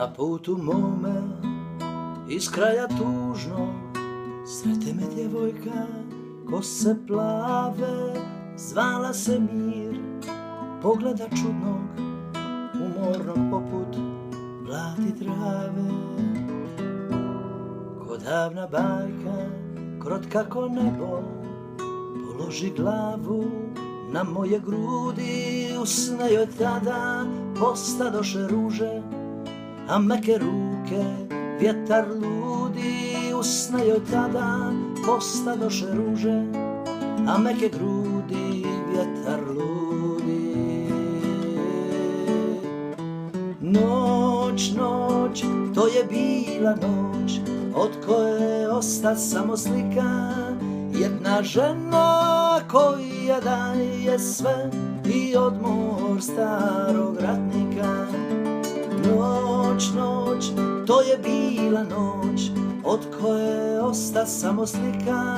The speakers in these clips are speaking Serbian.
Na putu mome iz kraja tužnog srete me djevojka kose plave, zvala se Mir, pogleda čudnog, umornog poput blati trave. Ko davna bajka, krotka ko nebo, položi glavu na moje grudi, usne joj tada postadoše ruže, a meke ruke vjetar ludi. Usne joj tada postadoše ruže, a meke grudi vjetar ludi. Noć, noć, to je bila noć, od koje osta samo slika. Jedna žena koja daje sve i odmor starog ratnika. Noć, noć, to je bila noć, od koje osta samo slika.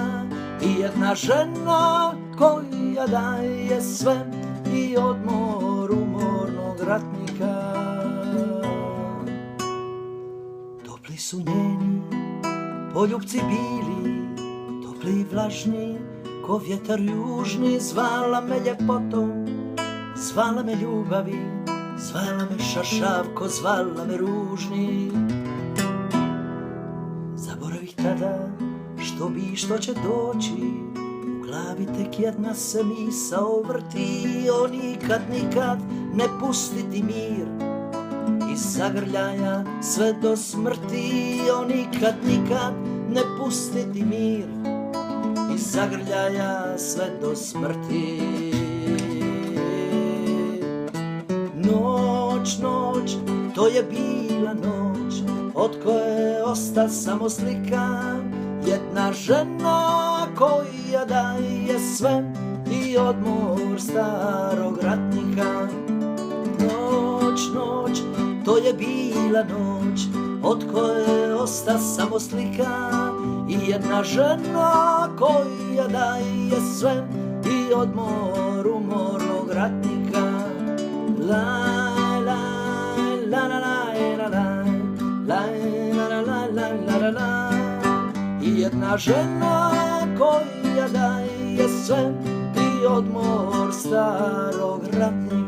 I jedna žena koja daje sve i odmor umornog ratnika. Topli su njeni poljupci bili, topli i vlažni ko vjetar južni. Zvala me ljepotom, zvala me ljubavi, zvala me šašavko, zvala me ružni. Zaboravih tada što bi i što će doći, u glavi tek jedna se misao vrti. O nikad, nikad ne pustiti mir iz zagrljaja sve do smrti. O nikad, nikad ne pustiti mir iz zagrljaja sve do smrti. Noć, noć, to je bila noć, od koje osta samo slika. Jedna žena koja daje sve i odmor starog ratnika. Noć, noć, to je bila noć, od koje osta samo slika. I jedna žena koja daje sve i odmor umornog ratnika. Laj, laj, la la la la la la. I jedna žena koja daje sve i odmor starog ratnika.